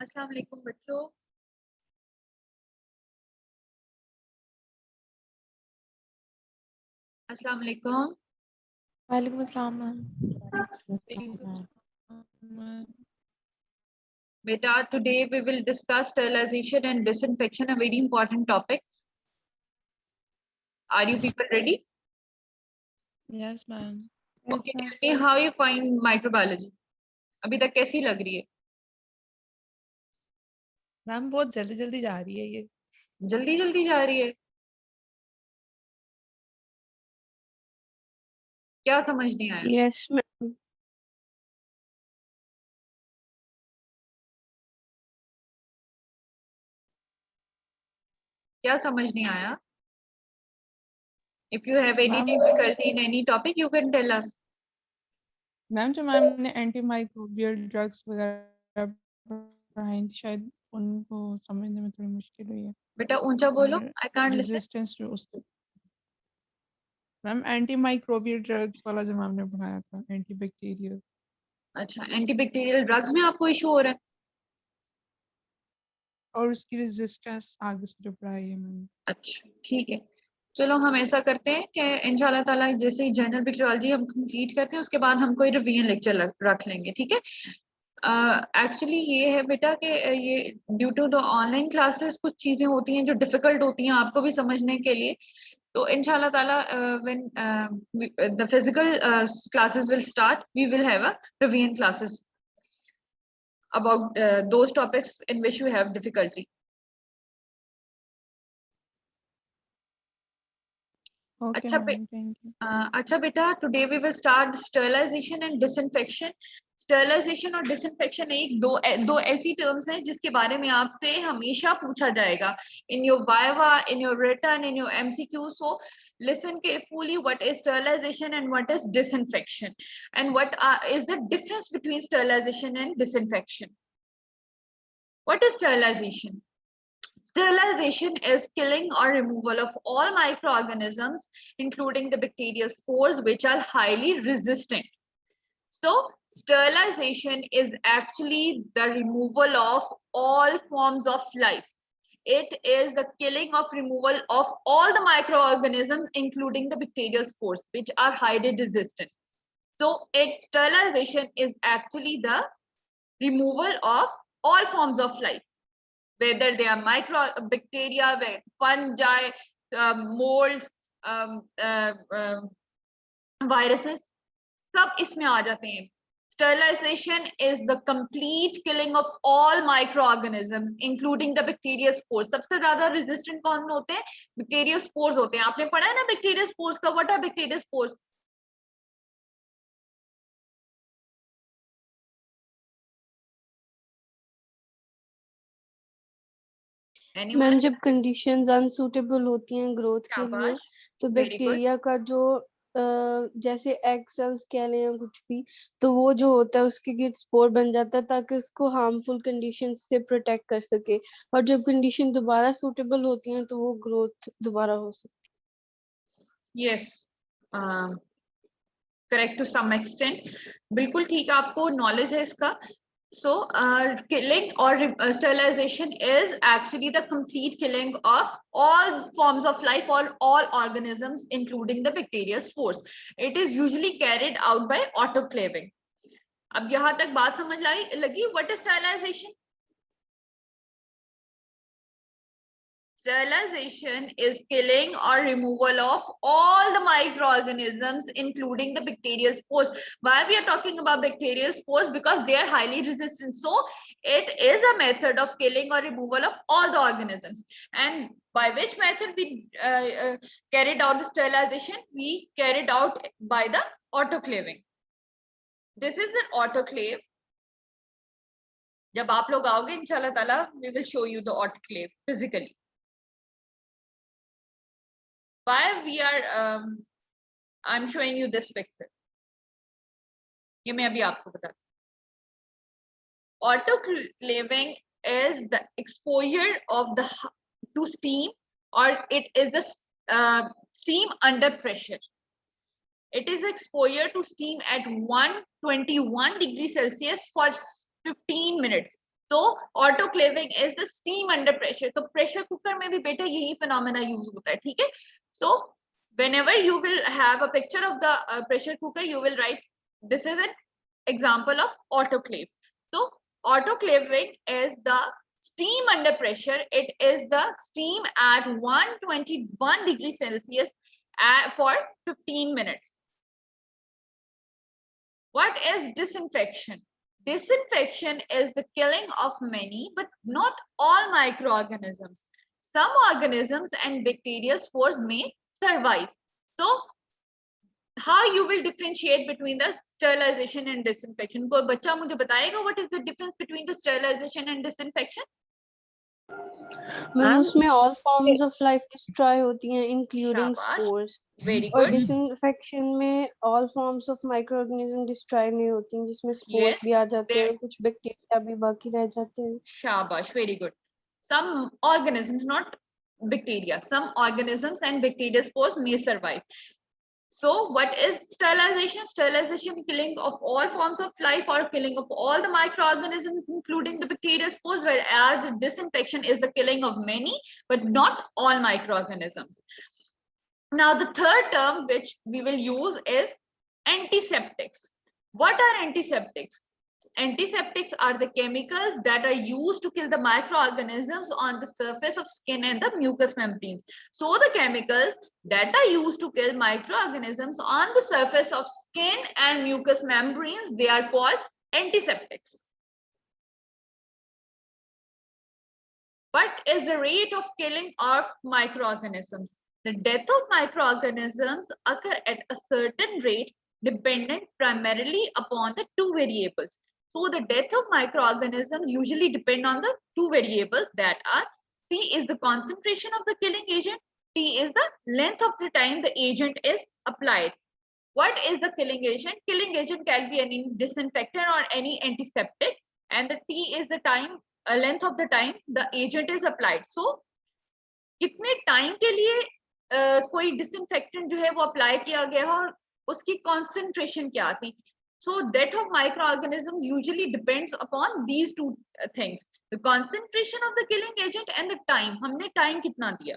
अस्सलाम वालेकुम बच्चों। अस्सलाम वालेकुम। वालेकुम अस्सलाम मैम। बेटा, today we will discuss sterilization and disinfection, a very important topic. Are you people ready? Yes ma'am. Okay, tell me how you find microbiology. अभी तक कैसी लग रही है? मैम बहुत जल्दी जल्दी जा रही है ये। जल्दी जल्दी जा रही है? क्या समझ नहीं आया? Yes ma'am. क्या समझ नहीं आया? If you have any ma'am difficulty in any topic, you can tell us. Ma'am जो मैम ने एंटी माइक्रोबियल ड्रग्स वगैरह पढ़ाई थी शायद उनको समझने में थोड़ी मुश्किल हुई है। बेटा ऊंचा बोलो, I can't listen. रेजिस्टेंस जो उससे मैम एंटी माइक्रोबियल ड्रग्स वाला जो मैम ने पढ़ाया था एंटी बैक्टीरियल। अच्छा, एंटीबैक्टीरियल ड्रग्स में आपको इशू हो रहा है? और उसकी रेजिस्टेंस आगे से जो पढ़ाई है मैम। अच्छा, ठीक है। चलो हम ऐसा करते हैं कि इंशाल्लाह ताला जैसे ही जनरल बैक्टीरियोलॉजी हम कंप्लीट करते हैं उसके बाद हम कोई रिवीजन लेक्चर रख लेंगे, ठीक है? एक्चुअली ये है बेटा कि ये due to the online classes कुछ चीजें होती हैं जो डिफिकल्ट होती हैं आपको भी समझने के लिए। तो इंशाल्लाह ताला when the physical classes will start we will have a revision classes about those topics in which you have difficulty. Okay अच्छा मैम थैंक यू। अच्छा बेटा, today we will start sterilization and disinfection. Sterilization और disinfection दो ऐसी terms हैं जिसके बारे में आपसे हमेशा पूछा जाएगा in your viva, in your written, in your MCQ. So listen carefully, what is sterilization and what is disinfection, and what is the difference between sterilization and disinfection. What is sterilization? Sterilization is killing or removal of all microorganisms, including the bacterial spores, which are highly resistant. So, sterilization is actually the removal of all forms of life. It is the killing of removal of all the microorganisms, including the bacterial spores, which are highly resistant. So, sterilization is actually the removal of all forms of life, whether they are microbacteria, fungi, molds, viruses, सब इसमें आ जाते हैं. Sterilization is the complete killing of all microorganisms, including the bacterial spores. सबसे ज्यादा resistant कौन होते हैं? Bacterial spores होते हैं. आपने पढ़ा है ना bacterial spores का? What are bacterial spores? Ma'am जब कंडीशंस अनसूटेबल होती हैं ग्रोथ के लिए तो Very good. बैक्टीरिया का जो जैसे एग सेल्स कह लें या कुछ भी, तो वो जो होता है उसके गिर स्पोर बन जाता है ताकि उसको हार्मफुल कंडीशंस से प्रोटेक्ट कर सके, और जब कंडीशन दोबारा सूटेबल होती हैं तो वो ग्रोथ दोबारा हो सकती है. Yes. Correct to some extent. बिल्कुल ठीक, आपको नॉलेज है इसका. So, killing or sterilization is actually the complete killing of all forms of life or all organisms, including the bacterial spores. It is usually carried out by autoclaving. अब यहाँ तक बात समझ लगी? What is sterilization? Sterilization is killing or removal of all the microorganisms, including the bacterial spores. Why we are talking about bacterial spores? Because they are highly resistant. So it is a method of killing or removal of all the organisms. And by which method we carried out the sterilization? We carried out by the autoclaving. This is the autoclave. जब आप लोग आओगे इंशाल्लाह ताला, we will show you the autoclave physically. Why we are I'm showing you this picture. ये मैं अभी आपको बताती हूँ. Autoclaving is the exposure of the to steam, or it is the steam under pressure. It is exposure to steam at 121 degrees Celsius for 15 minutes. तो autoclaving is the steam under pressure. तो pressure cooker में भी बेटा यही phenomena use होता है, ठीक है। सो whenever you will have a picture of the pressure cooker, you will write this is an example of autoclave. So autoclaving is the steam under pressure. It is the steam at 121 degrees Celsius for 15 minutes. What is disinfection? Disinfection is the killing of many but not all microorganisms. Some organisms and bacterial spores may survive. So how you will differentiate between the sterilization and disinfection? कोई बच्चा मुझे बताएगा what is the difference between the sterilization and disinfection? Ma'am उसमें all forms of life destroy होती हैं including शाबाश, spores, very और good. disinfection में all forms of microorganism destroy नहीं होती हैं, जिसमें spores Yes, भी आ जाते हैं, there. कुछ bacteria भी बाकी रह जाते हैं। शाबाश, very good. Some organisms, not bacteria, some organisms and bacteria spores may survive. So what is sterilization? Sterilization, killing of all forms of life or killing of all the microorganisms including the bacteria spores, whereas the disinfection is the killing of many but not all microorganisms. Now the third term which we will use is antiseptics. What are antiseptics? Antiseptics are the chemicals that are used to kill the microorganisms on the surface of skin and the mucous membranes. So the chemicals that are used to kill microorganisms on the surface of skin and mucous membranes, they are called antiseptics. What is the rate of killing of microorganisms? The death of microorganisms occur at a certain rate dependent primarily upon the two variables. So the death of microorganisms usually depend on the two variables that are C is the concentration of the killing agent, T is the length of the time the agent is applied. What is the killing agent? Killing agent can be any disinfectant or any antiseptic, and the T is the time length of the time the agent is applied. So कितने time के लिए कोई disinfectant जो है वो apply किया गया है और उसकी कॉन्सेंट्रेशन क्या थी. So death of microorganisms usually depends upon these two things, the concentration of the killing agent and the time. हमने time कितना दिया.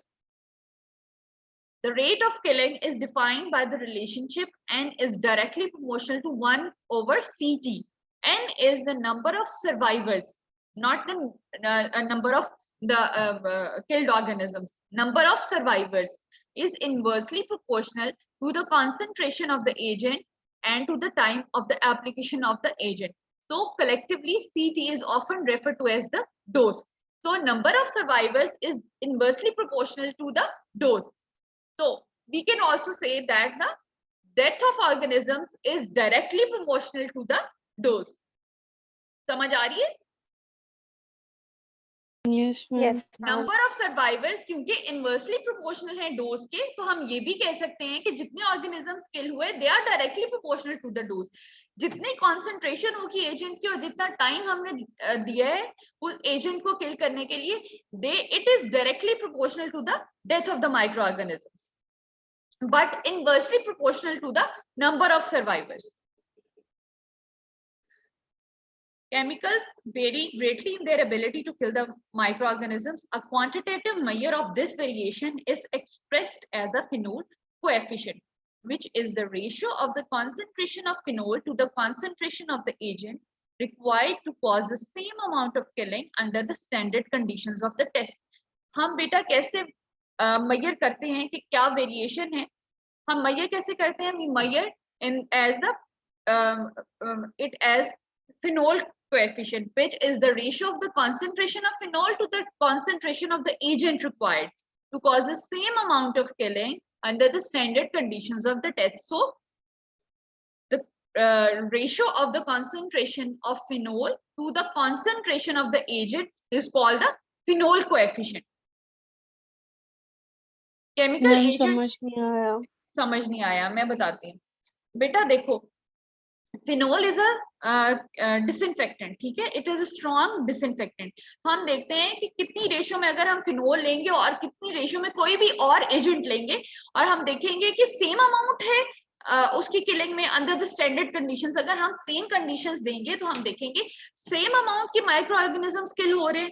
The rate of killing is defined by the relationship N is directly proportional to 1 over Ct. N is the number of survivors, not the number of the killed organisms. Number of survivors is inversely proportional to the concentration of the agent and to the time of the application of the agent. So collectively Ct is often referred to as the dose. So number of survivors is inversely proportional to the dose. So we can also say that the death of organisms is directly proportional to the dose. समझ आ रही है? Yes, Yes, number of survivors क्योंकि inversely proportional है dose के, तो हम ये भी कह सकते हैं कि जितने ऑर्गेनिजम्स किल हुए they are directly proportional to the dose. जितनी कॉन्सेंट्रेशन होगी एजेंट की और जितना टाइम हमने दिया है उस एजेंट को किल करने के लिए it is directly proportional to the death of the micro organisms but inversely proportional to the number of survivors. Chemicals vary greatly in their ability to kill the microorganisms. A quantitative measure of this variation is expressed as the phenol coefficient, which is the ratio of the concentration of phenol to the concentration of the agent required to cause the same amount of killing under the standard conditions of the test. हम बेटा कैसे measure करते हैं कि क्या variation है? हम measure कैसे करते हैं? We measure in as the it as phenol coefficient, which is the ratio of the concentration of phenol to the concentration of the agent required to cause the same amount of killing under the standard conditions of the test. So the ratio of the concentration of phenol to the concentration of the agent is called the phenol coefficient. Chemical agents समझ नहीं आया, मैं बताती हूँ बेटा. देखो phenol is a disinfectant, ठीक है, it is a strong disinfectant. तो हम देखते हैं कि कितनी रेशियो में अगर हम फिनोल लेंगे और कितनी रेशियो में कोई भी और एजेंट लेंगे और हम देखेंगे कि सेम अमाउंट है उसकी किलिंग में अंडर द स्टैंडर्ड कंडीशंस, अगर हम सेम कंडीशंस देंगे तो हम देखेंगे सेम अमाउंट के माइक्रो ऑर्गेनिजम्स किल हो रहे हैं।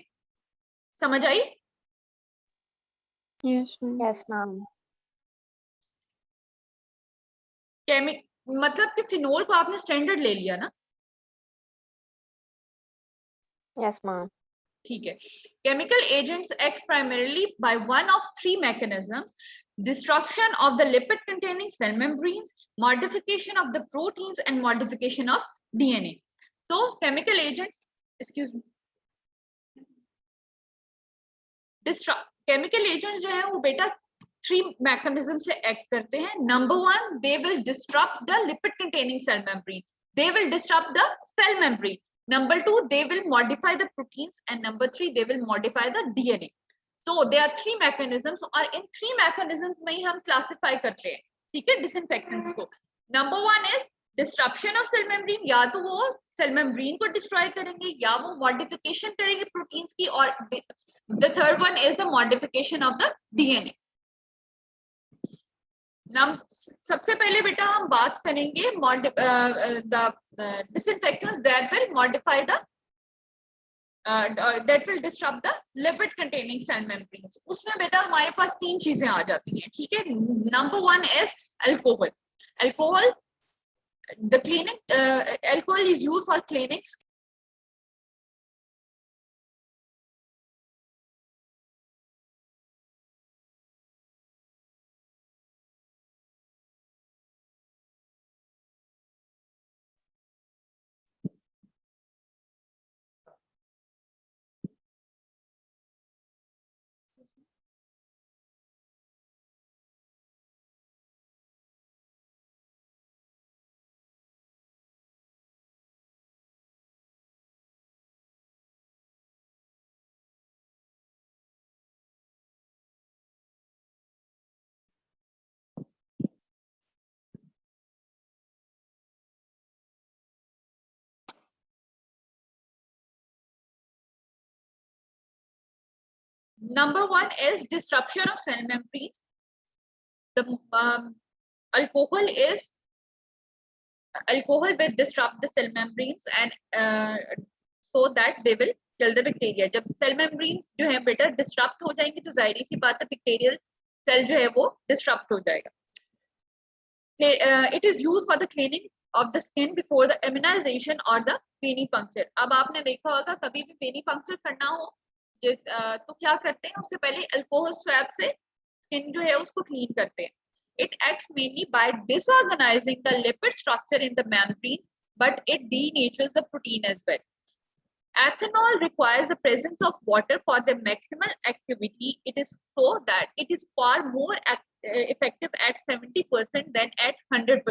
समझ आई? Yes ma'am. Yes ma'am. मतलब कि फिनोल को आपने स्टैंडर्ड ले लिया ना? Yes ma'am. ठीक है। Chemical agents act primarily by one of three mechanisms: destruction of the lipid containing cell membranes, modification of the proteins, and modification of DNA. So chemical agents, excuse me, chemical agents जो है वो बेटा three mechanism से act करते हैं। Number one, they will disturb the lipid containing cell membrane, they will disturb the cell membrane. Number two, they will modify the proteins, and number three, they will modify the DNA. So there are three mechanisms, और इन three mechanisms में ही हम classify करते हैं, ठीक है, disinfectants को। Number one is disruption of cell membrane, या तो वो cell membrane को destroy करेंगे या वो modification करेंगे proteins की, और the third one is the modification of the DNA. सबसे पहले बेटा हम बात करेंगे disinfectants that will modify the that will disrupt the lipid containing cell membranes. उसमें बेटा हमारे पास तीन चीजें आ जाती हैं, ठीक है। Number one is alcohol. Alcohol, the cleaning alcohol is used for cleaning. Number one is disruption of cell membranes. The alcohol will disrupt the cell membranes and so that they will kill the bacteria. जब cell membranes जो है बेटा disrupt हो जाएंगी तो जाहिर सी बात है bacterial cell जो है वो disrupt हो जाएगा. It is used for the cleaning of the skin before the immunization or the venipuncture. अब आपने देखा होगा कभी भी venipuncture करना हो तो क्या करते हैं, उससे पहले अल्कोहल स्वैब से स्किन जो है उसको क्लीन करते हैं. It acts mainly by disorganizing the lipid structure in the membranes, but it denatures the protein as well. Ethanol requires the presence of water for the maximal activity. It is so that it is far more effective at 70% than at 100%.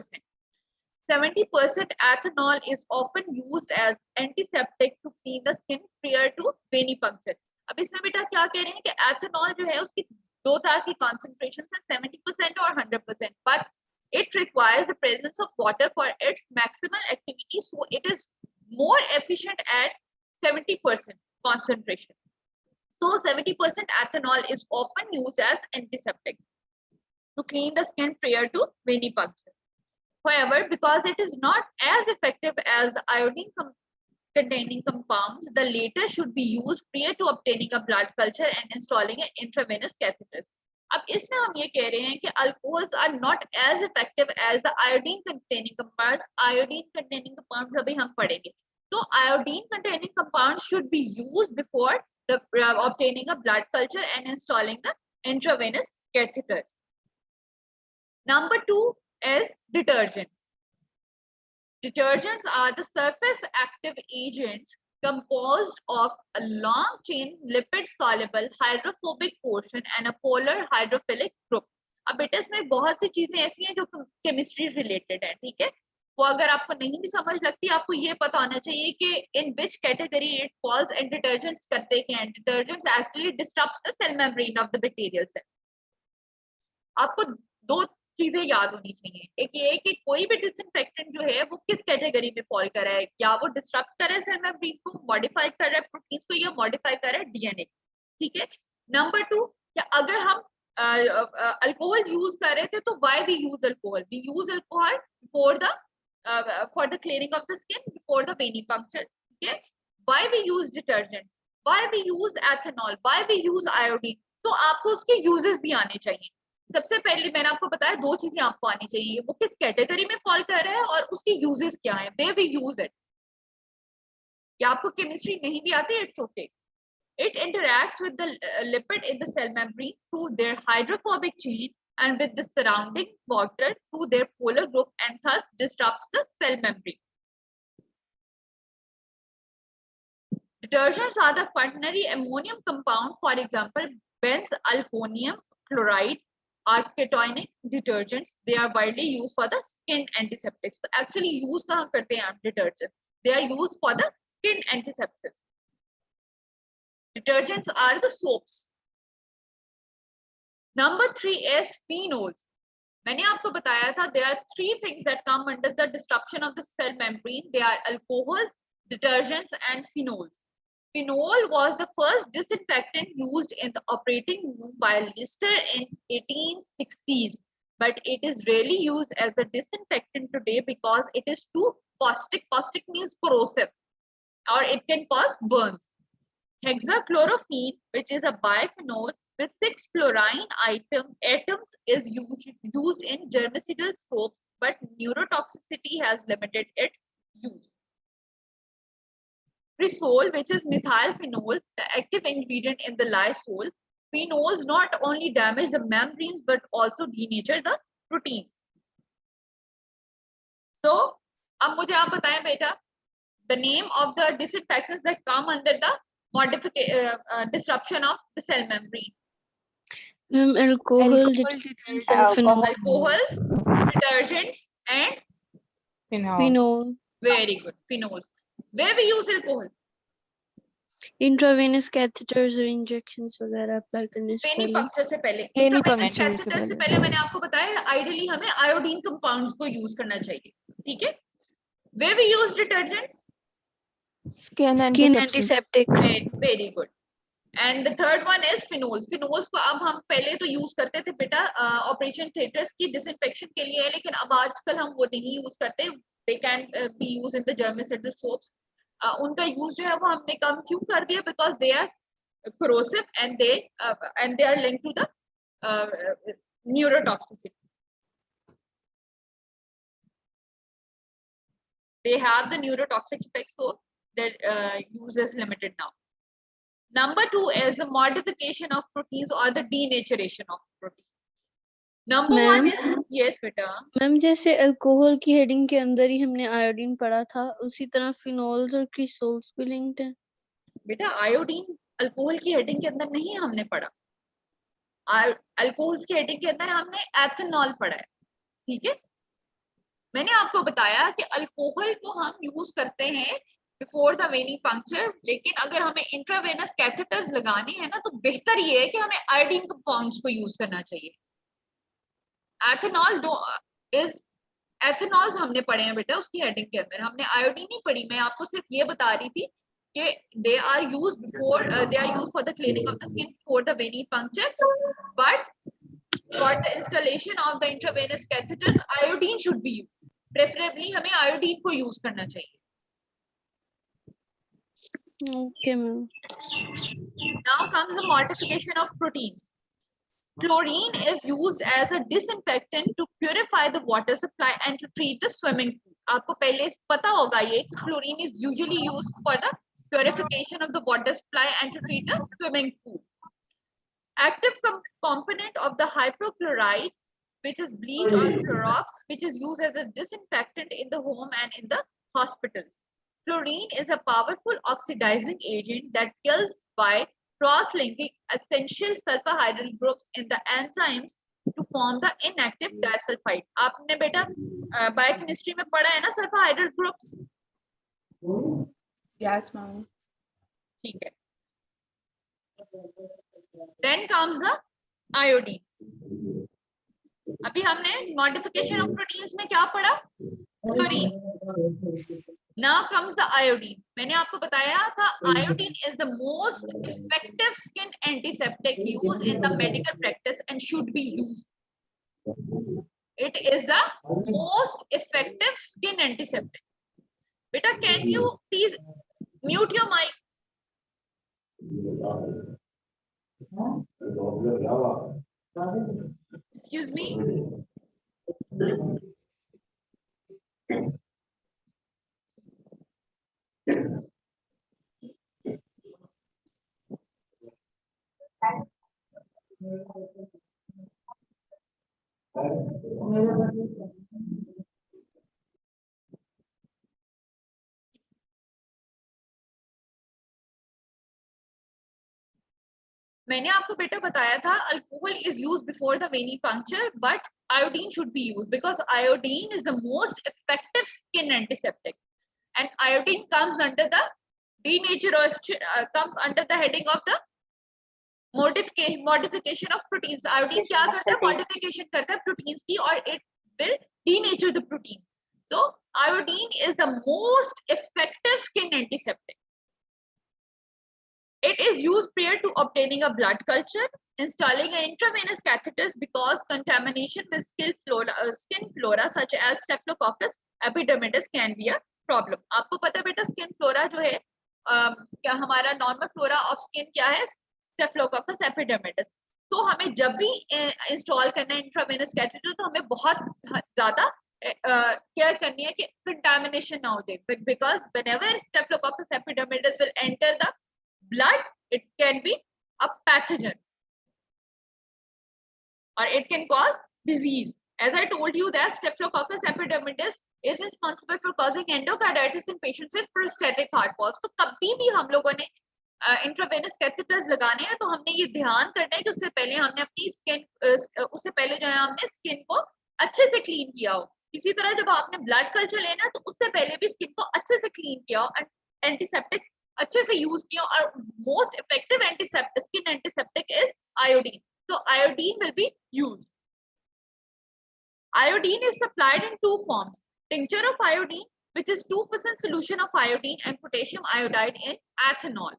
70% ethanol is often used as antiseptic to clean the skin prior to venipuncture. अब इसमें बेटा क्या कह रहे हैं कि ethanol जो है उसकी दो तरह की कॉन्सेंट्रेशन है, 70% और 100%, but it requires the presence of water for its maximal activity, so it is more efficient at 70% concentration. So 70% ethanol is often used as antiseptic to clean the skin prior to venipuncture. However, because it is not as effective as the iodine containing compounds, the latter should be used prior to obtaining a blood culture and installing an intravenous catheter. अब इसमें हम ये कह रहे हैं कि alcohols are not as effective as the iodine containing compounds. Iodine containing compounds अभी हम पढ़ेंगे. So iodine containing compounds should be used before the obtaining a blood culture and installing the intravenous catheters. Number two is detergents. Detergents are the surface active agents composed of a long chain lipid soluble hydrophobic portion and a polar hydrophilic group. अब बेटा इसमें बहुत सी चीजें ऐसी हैं जो chemistry related है, ठीक है. वो अगर आपको नहीं भी समझ लगती, आपको ये पता होना चाहिए कि in which category it falls and detergents करते क्या हैं. Detergents actually disturbs the cell membrane of the bacterial cell. आपको दो चीजें याद होनी चाहिए. एक ये है कि कोई भी डिसइंफेक्टेंट जो है वो किस कैटेगरी में फॉल कर रहा है, या वो डिस्टर्ब कर रहा है सेल मेम्ब्रेन को, मॉडिफाई कर रहा है प्रोटीन्स को, या मॉडिफाई कर रहा है डीएनए, ठीक है. नंबर टू, कि अगर हम अल्कोहल यूज कर रहे थे, तो why we use alcohol? We use alcohol for the cleaning of the skin, before the venipuncture. ठीक है. Why we use detergents, why we use ethanol, why we use iodine. तो आपको उसके यूजेस भी आने चाहिए. सबसे पहले मैंने आपको बताया 2 चीजें आपको आनी चाहिए, वो किस कैटेगरी में फॉल कर रहा है और उसके यूजेस क्या है, वे वी यूज इट. या आपको केमिस्ट्री नहीं भी आती, it's okay. It interacts with the lipid in the cell membrane through their hydrophobic chain and with the surrounding water through their polar group, and thus disrupts the cell membrane. Detergents are the quaternary ammonium compound, for example, benzalkonium chloride are cationic detergents. They are widely used for the skin antiseptics. So actually use kahan karte hain aap detergents? They are used for the skin antisepsis. Detergents are the soaps. Number 3 is phenols. मैंने आपको बताया था there are 3 things that come under the disruption of the cell membrane. They are alcohols, detergents, and phenols. Phenol was the first disinfectant used in the operating room by Lister in 1860s, but it is rarely used as a disinfectant today because it is too caustic. Caustic means corrosive, or it can cause burns. Hexachlorophene, which is a biphenol with 6 chlorine atoms, is used in germicidal soaps, but neurotoxicity has limited its use. Cresol, which is methylphenol, the active ingredient in the lysol. Phenols not only damage the membranes but also denature the proteins. So, अब मुझे आप बताएं बेटा, the name of the disinfectants that come under the disruption of the cell membrane. Alcohol, alcohols, detergents, and phenol. Very good. Phenols. Where we use alcohol? Intravenous catheters or injections वगैरह apply करने से पहले. Venipuncture से पहले. Intravenous catheter से पहले मैंने आपको बताया आइडियली हमें आयोडीन कंपाउंड्स को यूज करना चाहिए. ठीक है. Where we use detergents? Skin antiseptics. Very good. And the third one is phenols. Phenols को अब हम पहले तो यूज करते थे बेटा ऑपरेशन थिएटर्स की डिसइंफेक्शन के लिए, लेकिन अब आजकल हम वो नहीं यूज करते. They can be used in the germicidal soaps. उनका यूज जो है वो हमने कम क्यों कर दिया? Because they are corrosive and they are linked to the neurotoxicity. They have the neurotoxic effects, so their use is limited now. Number 2 is the modification of proteins or the denaturation of proteins. Number 1 is yes बेटा. Ma'am जैसे alcohol की heading के अंदर ही हमने iodine पढ़ा था, उसी तरह फिनोल्स और क्रिसोल्स भी लिंक्ड हैं. बेटा आयोडीन अल्कोहल की हेडिंग के अंदर नहीं हमने पढ़ा. अल्कोहल्स की हेडिंग के अंदर हमने एथेनॉल पढ़ा है. ठीक है. मैंने आपको बताया कि अल्कोहल को हम यूज करते हैं बिफोर द वेनिपंक्चर, लेकिन अगर हमें इंट्रावेनस कैथेटर्स लगाने हैं ना, तो बेहतर ये है कि हमें आयोडीन कंपाउंड्स को यूज करना चाहिए. एथेनॉल्स हमने पढ़े हैं बेटा उसकी हेडिंग के अंदर, हमने आयोडीन नहीं पढ़ी. मैं आपको सिर्फ ये बता रही थी कि they are use for the cleaning of the skin before the venipuncture, but for the installation of the intravenous catheters iodine should be used. Preferably हमें आयोडीन को यूज करना चाहिए. Okay, ma'am. Now comes the modification of proteins. Chlorine is used as a disinfectant to purify the water supply and to treat the swimming pools. आपको पहले पता होगा ये कि chlorine is usually used for the purification of the water supply and to treat the swimming pool. Active component of the hypochlorite, which is bleach or Clorox, which is used as a disinfectant in the home and in the hospitals. Chlorine is a powerful oxidizing agent that kills by cross-linking essential sulfhydryl groups in the enzymes to form the inactive disulfide. आपने बेटा biochemistry में पढ़ा है ना सल्फाहाइड्रल groups? Yes, ma'am. ठीक है. Then comes the iodine. अभी हमने मॉडिफिकेशन ऑफ प्रोटीन्स में क्या पढ़ा? Chlorine. Now comes the iodine. मैंने आपको बताया था iodine is the most effective skin antiseptic used in the medical practice and should be used. It is the most effective skin antiseptic. Beta, can you please mute your mic? Excuse me. मैंने आपको बेटा बताया था alcohol is used before the venipuncture but iodine should be used because iodine is the most effective skin antiseptic and iodine comes under the comes under the heading of the modification of proteins. iodine क्या करता है? modification करता है proteins की और it will denature the protein. So iodine is the most effective skin antiseptic. It is used prior to obtaining a blood culture, installing an intravenous catheters because contamination with skin flora such as Staphylococcus epidermidis can be a problem. आपको पता है बेटा skin flora जो है क्या हमारा normal flora of skin क्या है? Staphylococcus epidermidis. तो हमें जब भी इंस्टॉल करना है इंट्रावेनस कैथेटर तो हमें बहुत ज्यादा केयर करनी है कि कंटामिनेशन ना हो जाए because whenever Staphylococcus epidermidis will enter the blood, it can be a pathogen or it can cause disease. As I told you that Staphylococcus epidermidis is responsible for causing endocarditis in patients with prostatic heart valves. तो कभी भी हम लोगों ने intravenous catheters लगाने हैं तो हमने ये ध्यान करना है कि उससे पहले हमने अपनी स्किन उससे पहले जो है हमने स्किन को अच्छे से क्लीन किया हो. इसी तरह जब आपने ब्लड कल्चर लेना है तो उससे पहले भी स्किन को अच्छे से क्लीन किया हो, एंटीसेप्टिक्स अच्छे से यूज किया और most effective antiseptic skin antiseptic is iodine. So iodine will be used. Iodine is supplied in two forms: tincture of iodine, which is 2% solution of iodine, and potassium iodide in ethanol.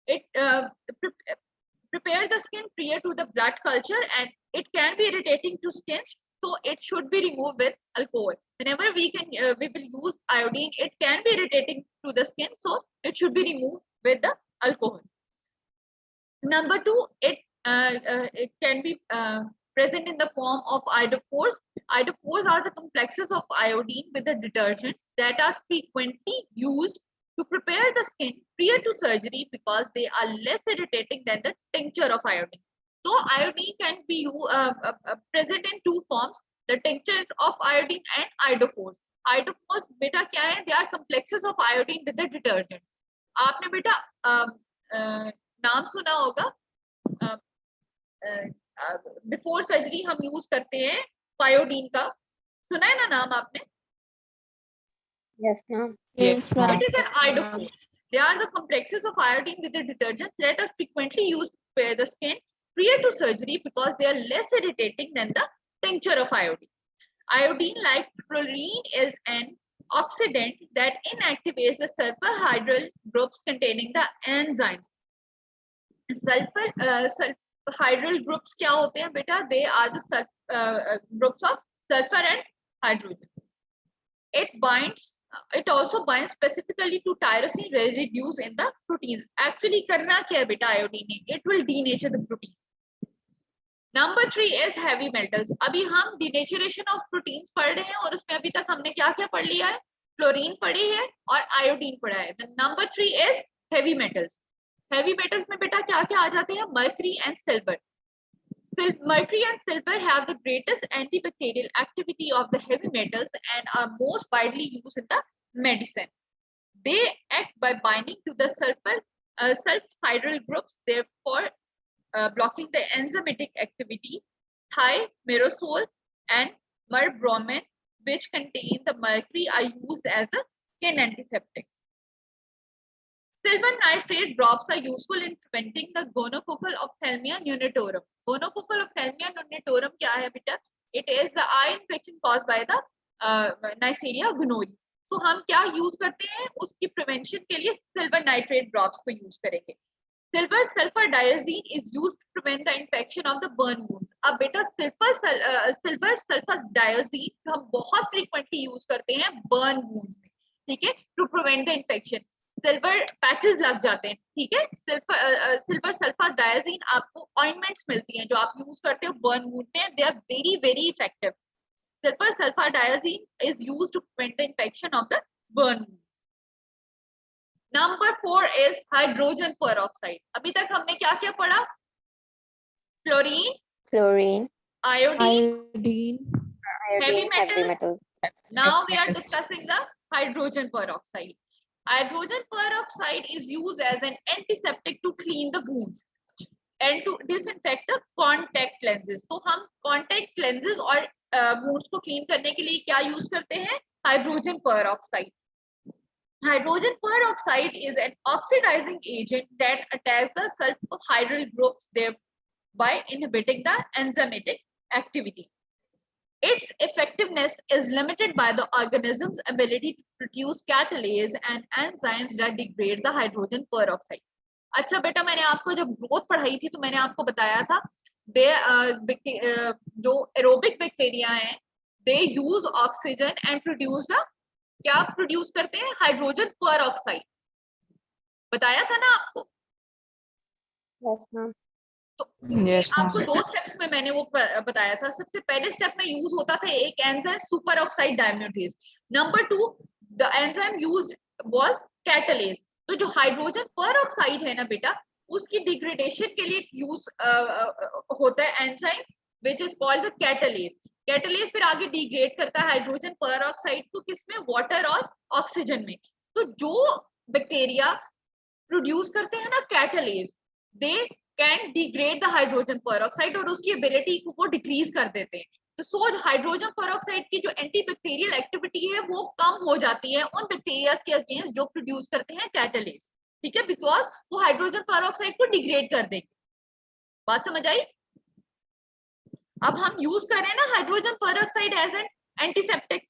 It prepare the skin prior to the blood culture, and it can be irritating to skin, so it should be removed with alcohol. Whenever we will use iodine, it can be irritating to the skin, so it should be removed with the alcohol. Number two, it can be present in the form of iodophores. Iodophores are the complexes of iodine with the detergents that are frequently used to prepare the skin prior to surgery because they are less irritating than the tincture of iodine. So iodine can be present in two forms: the tincture of iodine and iodophores. Iodophores beta क्या है? They are complexes of iodine with the detergents. आपने बेटा नाम सुना होगा before surgery हम use करते हैं पायोडीन का, सुना है ना नाम आपने? Yes, ma'am. Yes, ma'am. It is an iodophore. They are the complexes of iodine with the detergents that are frequently used to prepare the skin prior to surgery because they are less irritating than the tincture of iodine. Iodine, like fluorine, is an oxidant that inactivates the sulfur hydryl groups containing the enzymes. Sulfur hydryl groups क्या होते हैं बेटा? They are the groups of sulfur and hydrogen. It also binds specifically to tyrosine residues in the proteins. Actually करना क्या है बेटा iodine ने? It will denature the proteins. Number 3 is heavy metals. अभी हम denaturation of proteins पढ़ रहे हैं और उसमें अभी तक हमने क्या क्या पढ़ लिया है? फ्लोरीन पढ़ी है और आयोडीन पढ़ा है. The number 3 is heavy metals. Heavy metals में बेटा क्या क्या आ जाते हैं? Mercury and silver. Mercury and silver have the greatest antibacterial activity of the heavy metals and are most widely used in the medicine. They act by binding to the sulfur hydryl groups, therefore blocking the enzymatic activity. Thimerosal and merbromin, which contain the mercury, are used as the skin antiseptics. Silver nitrate drops are useful in preventing the gonococcal ophthalmia neonatorum. Gonococcal ophthalmia neonatorum क्या है बेटा? It is the eye infection caused by the Neisseria gonorrhoeae. तो हम क्या use करते हैं उसकी prevention के लिए सिल्वर नाइट्रेट ड्रॉप्स को यूज करेंगे। Silver sulfadiazine is used to prevent the infection of the burn wounds. अब बेटा सिल्वर सल्फर डायोजीन हम बहुत फ्रीक्वेंटली यूज करते हैं बर्न वुंड्स में, ठीक है, to prevent the infection. Silver patches लग जाते हैं, ठीक है, सिल्वर सल्फर डायोजीन आपको ऑइंटमेंट्स मिलती हैं जो आप यूज करते हो बर्न वुंड में, they are very very effective. Silver sulfadiazine is used to prevent the infection of the burn wound. Number 4 is hydrogen peroxide. अभी तक हमने क्या क्या पढ़ा? Fluorine, iodine, heavy metals. Now we are discussing the hydrogen peroxide. Hydrogen peroxide is used as an antiseptic to clean the wounds and to disinfect the contact lenses. तो हम contact lenses और wounds को clean करने के लिए क्या use करते हैं? Hydrogen peroxide. Hydrogen peroxide is an oxidizing agent that attacks the sulfhydryl groups, thereby inhibiting the enzymatic activity. Its effectiveness is limited by the organism's ability to produce catalase and enzymes that degrade the hydrogen peroxide. अच्छा बेटा, मैंने आपको जब growth पढ़ाई थी तो मैंने आपको बताया था जो एरोबिक बैक्टीरिया हैं they use oxygen and produce the क्या प्रोड्यूस करते हैं? Hydrogen peroxide. बताया था ना आपको? Yes ma'am. तो आपको 2 स्टेप्स में मैंने वो बताया था। सबसे पहले स्टेप में यूज होता था एक enzyme superoxide dismutase. Number 2 the enzyme used was catalase. तो जो हाइड्रोजन पेरोक्साइड है ना बेटा, उसकी डिग्रेडेशन के लिए यूज होता है enzyme which is called the catalase. Catalase फिर आगे डिग्रेड करता है हाइड्रोजन पेरोक्साइड को किसमें? वाटर और ऑक्सीजन में। तो जो बैक्टीरिया प्रोड्यूस करते हैं ना catalase, they can degrade the hydrogen peroxide और उसकी एबिलिटी को वो डिक्रीज कर देते हैं। तो सो हाइड्रोजन पेरोक्साइड की जो एंटीबैक्टीरियल एक्टिविटी है वो कम हो जाती है उन बैक्टीरिया के अगेंस्ट जो प्रोड्यूस करते हैं कैटलेज, ठीक है, बिकॉज वो हाइड्रोजन पेरोक्साइड को डिग्रेड कर देंगे। बात समझ आई? अब हम यूज कर रहे हैं ना hydrogen peroxide as an antiseptic.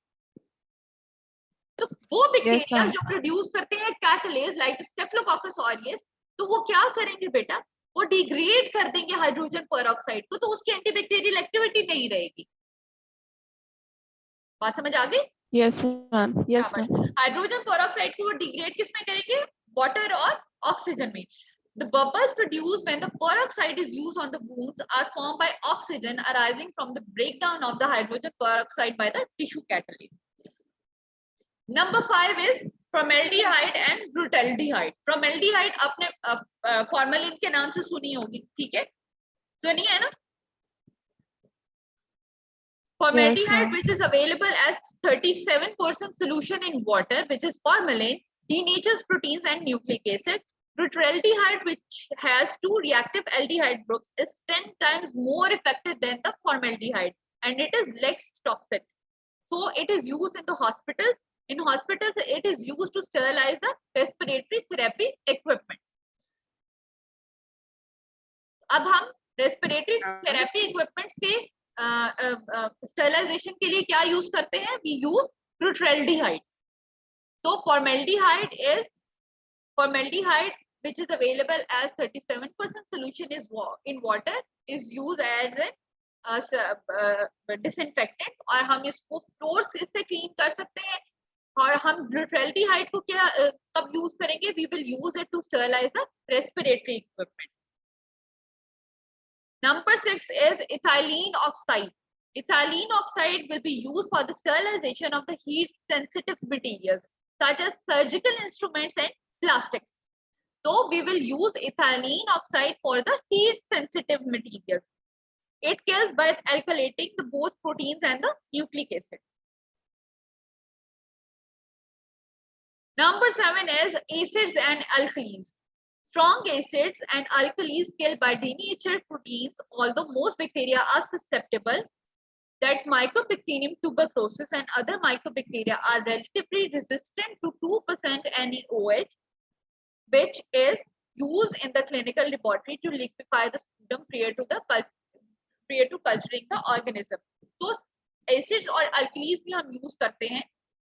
तो वो बैक्टीरिया जो प्रोड्यूस करते हैं कैटलेज लाइक स्टेफिलोकोकस ऑरियस, तो वो क्या करेंगे बेटा? वो डिग्रेड कर देंगे हाइड्रोजन पेरोक्साइड को, तो उसकी एंटीबैक्टीरियल एक्टिविटी नहीं रहेगी। बात समझ आ गई? Yes ma'am, yes ma'am. Hydrogen peroxide को वो डिग्रेड किस में करेंगे? वाटर और ऑक्सीजन में। The bubbles produced when the peroxide is used on the wounds are formed by oxygen arising from the breakdown of the hydrogen peroxide by the tissue catalase. Number 5 is formaldehyde and butylaldehyde. Formaldehyde आपने formalin के नाम से सुनी होगी, ठीक है? सुनी है ना? Formaldehyde, which is available as 37% solution in water, which is formalin, denatures proteins and nucleic acid. Butylaldehyde, which has 2 reactive aldehyde groups, is 10 times more effective than the formaldehyde, and it is less toxic. So it is used in the hospitals. In hospitals, it is used to sterilize the respiratory therapy equipment. अब हम respiratory therapy equipments के sterilization के लिए क्या use करते हैं? We use butylaldehyde. So formaldehyde, which is available as 37% solution is in water, is used as a disinfectant, और हम इसको फ्लोर से क्लीन कर सकते हैं। और हम butylaldehyde को क्या कब यूज करेंगे? We will use it to sterilize the respiratory equipment. Number 6 is ethylene oxide. Ethylene oxide will be used for the sterilization of the heat-sensitive materials such as surgical instruments and plastics. So we will use ethylene oxide for the heat-sensitive materials. It kills by alkylating the both proteins and the nucleic acid. Number 7 is acids and alkalis. Strong acids and alkalis kill by denatured proteins, although most bacteria are susceptible. That Mycobacterium tuberculosis and other mycobacteria are relatively resistant to 2% NaOH, which is used in the clinical laboratory to liquefy the sputum prior to culturing the organism. So acids और alkalis भी हम use करते हैं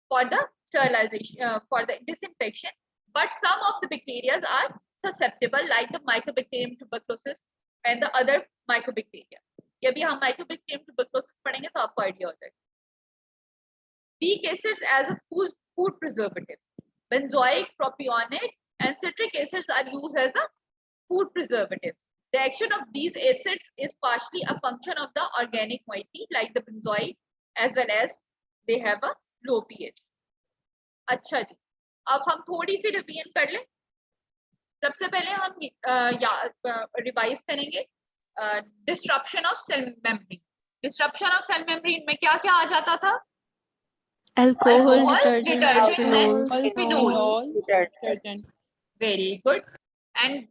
for the sterilization, for the disinfection, but some of the bacteria are susceptible, like the Mycobacterium tuberculosis and the other mycobacteria. ये भी हम Mycobacterium tuberculosis पढ़ेंगे तो आपको आइडिया हो जाएगा. Weak acids as a food preservatives. Benzoic, propionic, and citric acids are used as a food preservatives. The action of these acids is partially a function of the organic moiety, like the benzoic, as well as they have a low pH. अच्छा जी, अब हम थोड़ी सी revision कर लें. सबसे पहले हम revise करेंगे disruption of cell membrane. Disruption of cell membrane में क्या क्या आ जाता था? Alcohol, detergents phenols. and phenols. detergent. Very good. And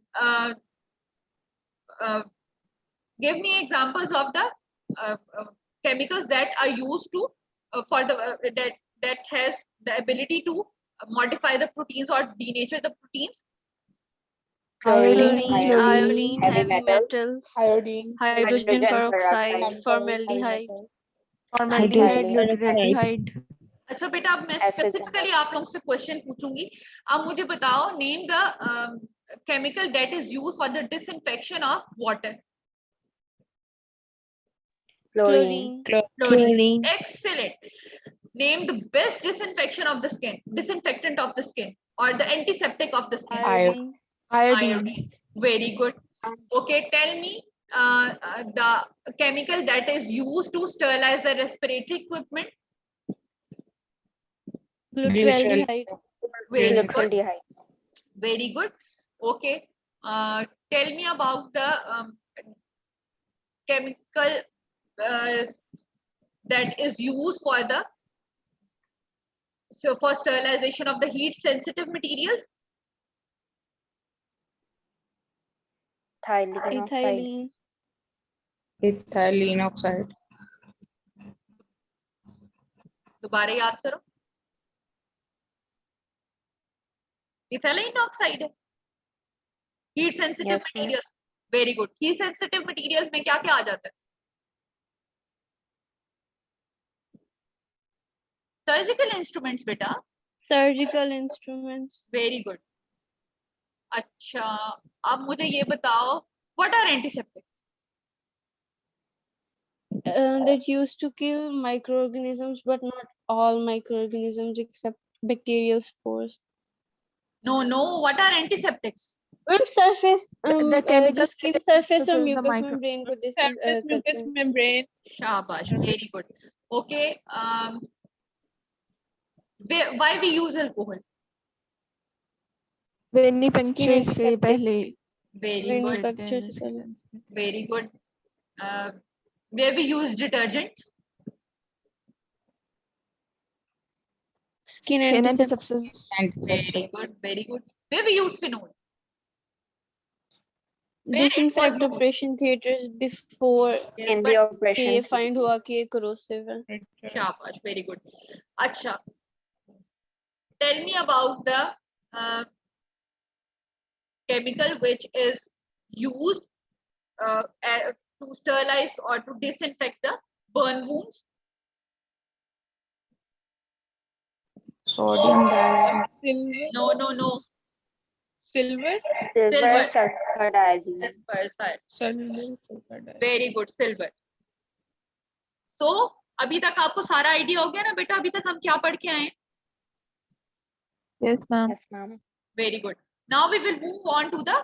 give me examples of the chemicals that are used to for the that has the ability to modify the proteins or denature the proteins. Chlorine, Chlorine, iodine, heavy heavy metals, Iodine, hydrogen peroxide, peroxide, formaldehyde. formaldehyde, Glutaraldehyde. अच्छा बेटा, अब मैं Acids. Specifically आप लोगों से question पूछूंगी. अब मुझे बताओ, name the chemical that is used for the disinfection of water. Chlorine. Chlorine. Excellent. Name the best disinfection of the skin, disinfectant of the skin, or the antiseptic of the skin. Iodine. Iodine. Very good. Okay, tell me the chemical that is used to sterilize the respiratory equipment. Glutaraldehyde. Very good. Glutaraldehyde. Very good. Okay. Tell me about the chemical that is used for the for sterilization of the heat sensitive materials. Ethylene oxide. Ethylene. ethylene oxide. दोबारा याद करो. Ethylene oxide है. Heat sensitive Yes, ma'am. materials. Very good. Heat sensitive materials में क्या क्या आ जाता है? Surgical instruments बेटा. Surgical instruments. Very good. अच्छा, अब मुझे ये बताओ, what are antiseptics? That used to kill microorganisms, but not all microorganisms except bacterial spores. No. What are antiseptics? Surface, The chemical the skin that surface used to or kill the mucous micro- membrane को Surface mucous करते हैं. membrane. Shabash. Very good. Okay. Why we use alcohol? Vinipuncture से antiseptic. पहले. Very good. Vinipuncture से पहले. Very good. Where we use detergents? Skin antisepsis. Very good. Very good. Where we use phenol? Disinfect operation theaters before Yes, In but the operation. ये find हुआ कि ये corrosive है. Shabash. Very good. Acha. Tell me about the chemical which is used to sterilize or to disinfect the burn wounds. Sodium diazine. No. Silver. Silver Silver. sulfur diazine. Silver diazine. Very good. Silver. So अभी तक आपको सारा idea हो गया ना बेटा? अभी तक हम क्या पढ़ के आए? Yes, ma'am. Yes, ma'am. Very good. Now we will move on to the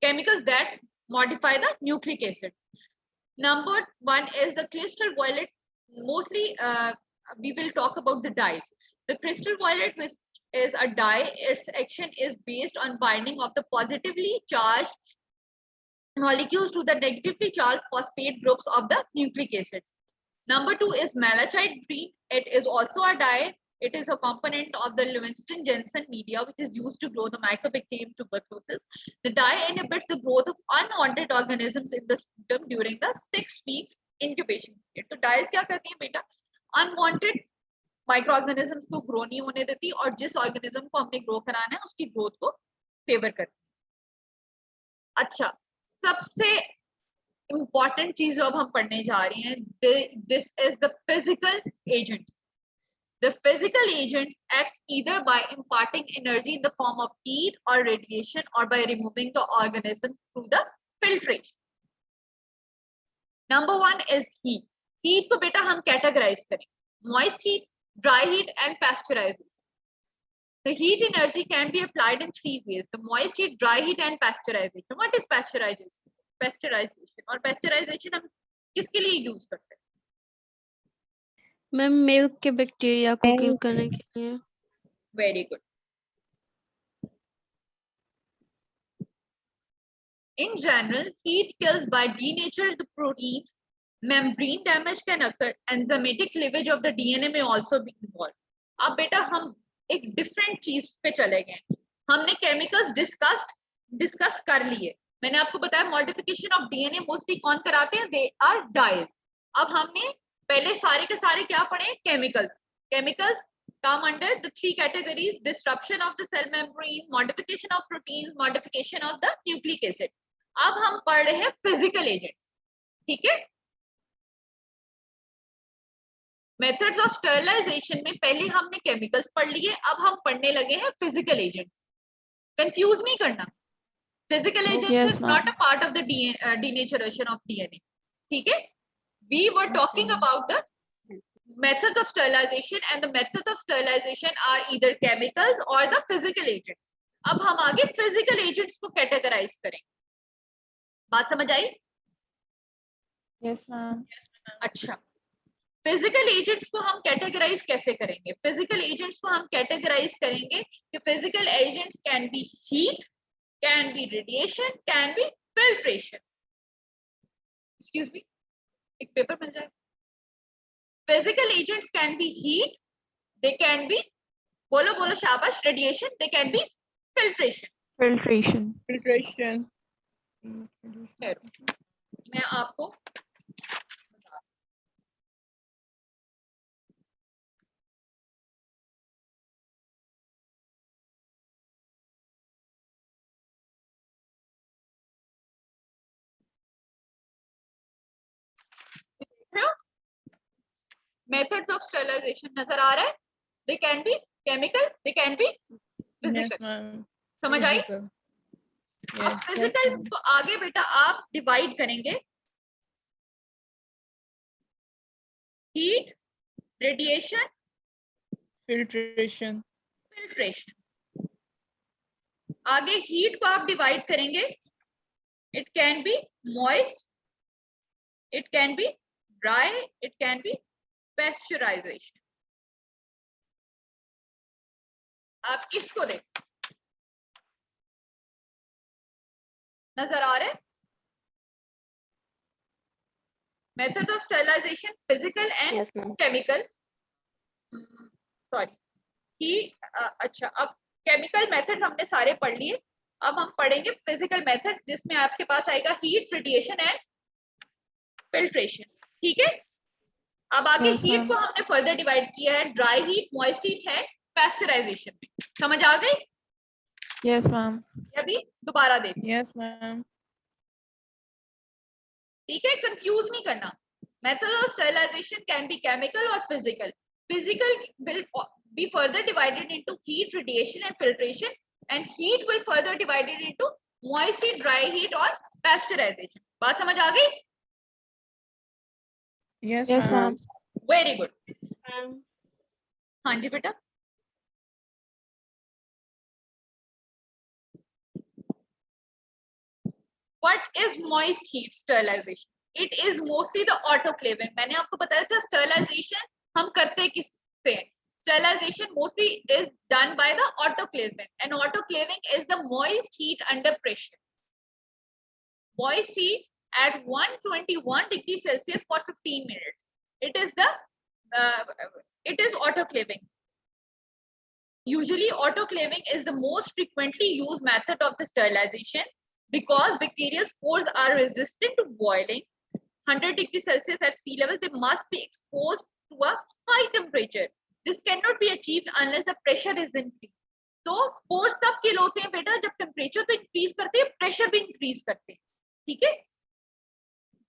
chemicals that modify the nucleic acid. Number one is the crystal violet. Mostly we will talk about the dyes. The crystal violet, which is a dye, its action is based on binding of the positively charged molecules to the negatively charged phosphate groups of the nucleic acids. Number two is malachite green. It is also a dye. It is a component of the Lewinson-Jensen media, which is used to grow the Mycobacterium tuberculosis. The dye inhibits the growth of unwanted organisms in the sputum during the 6 weeks incubation period. तो dyes क्या करती हैं बेटा? Unwanted microorganisms को grow नहीं होने देती और जिस organism को हमने grow कराना है उसकी growth को favor करती है. अच्छा, सबसे important चीज जो अब हम पढ़ने जा रहे हैं, this is the physical agents. The physical agents act either by imparting energy in the form of heat or radiation or by removing the organism through the filtration. Number one is heat. Heat को बेटा हम categorize करें. Moist heat, dry heat and pasteurization. The heat energy can be applied in three ways: the moist heat, dry heat and pasteurization. What is pasteurization? Pasteurization और pasteurization हम किसके लिए use करते हैं? मैम मिल्क के bacteria को किल करने के लिए. Very good. In general, heat kills by denatured proteins. Membrane damage can occur. Enzymatic cleavage of the DNA may also be involved. अब बेटा हम एक डिफरेंट चीज पे चले गए. हमने केमिकल्स डिस्कस कर लिए. मैंने आपको बताया मॉडिफिकेशन ऑफ डीएनए मोस्टली कौन कराते हैं? They are dyes. अब हमने पहले सारे के सारे क्या पढ़े? Chemicals come under the three categories: disruption of the cell membrane, modification of proteins, modification of the nucleic acid. अब हम पढ़ रहे हैं फिजिकल एजेंट्स. ठीक है. मेथड्स ऑफ स्टरलाइजेशन में पहले हमने केमिकल्स पढ़ लिए, अब हम पढ़ने लगे हैं फिजिकल एजेंट्स. कंफ्यूज नहीं करना. Physical agents is not a part of the denaturation of DNA. ठीक है. We were talking about the methods of sterilization, and the methods of sterilization are either chemicals or the physical agents. अब हम आगे physical agents को categorize करें. बात समझ आई? Yes, ma'am. अच्छा, फिजिकल एजेंट्स को हम कैटेगराइज कैसे करेंगे? फिजिकल एजेंट्स को हम कैटेगराइज करेंगे कि physical agents can be heat, can be radiation, can be filtration. Excuse me, एक पेपर मिल जाए. Physical agents can be heat, they can be, बोलो शाबाश, radiation, they can be filtration. मैं आपको मेथड्स ऑफ स्टरलाइजेशन नजर आ रहा है? They can be chemical, they can be physical. समझ आई? अब फिजिकल को आगे बेटा आप डिवाइड करेंगे हीट, रेडिएशन, फिल्ट्रेशन. आगे हीट को आप डिवाइड करेंगे, it can be moist, it can be dry, it can be pasteurization. आप इसको देख, नजर आ रहे हैं? Method of sterilization physical and chemical. Sorry, अच्छा, अब केमिकल मेथड्स हमने सारे पढ़ लिए. अब हम पढ़ेंगे फिजिकल मेथड्स, जिसमें आपके पास आएगा हीट, रेडिएशन एंड फिल्ट्रेशन. ठीक है. अब आगे हीट को हमने फर्दर डिवाइड किया है ड्राई हीट, मॉइस्ट हीट है पेस्चराइजेशन में. समझ आ गई? Yes ma'am. अभी दोबारा देख. Yes ma'am. ठीक है, कंफ्यूज नहीं करना. Method of sterilization can be chemical और physical. Physical will be further divided into heat, radiation and filtration, and heat will further divided into moist heat, dry heat और pasteurization. बात समझ आ गई? Yes ma'am. Very good. हाँ जी बेटा. What is moist heat sterilization? It is mostly the autoclaving. मैंने आपको बताया था sterilization हम करते किससे? Sterilization mostly is done by the autoclaving, and autoclaving is the moist heat under pressure. Moist heat at 121 degrees Celsius for 15 minutes. It is autoclaving. Usually autoclaving is the most frequently used method of the sterilization because bacterial spores are resistant to boiling. 100 degrees Celsius at sea level, they must be exposed to a high temperature. This cannot be achieved unless the pressure is increased. तो spores तब किल होते हैं बेटा जब temperature तो increase करते हैं, pressure भी इंक्रीज करते हैं. ठीक है.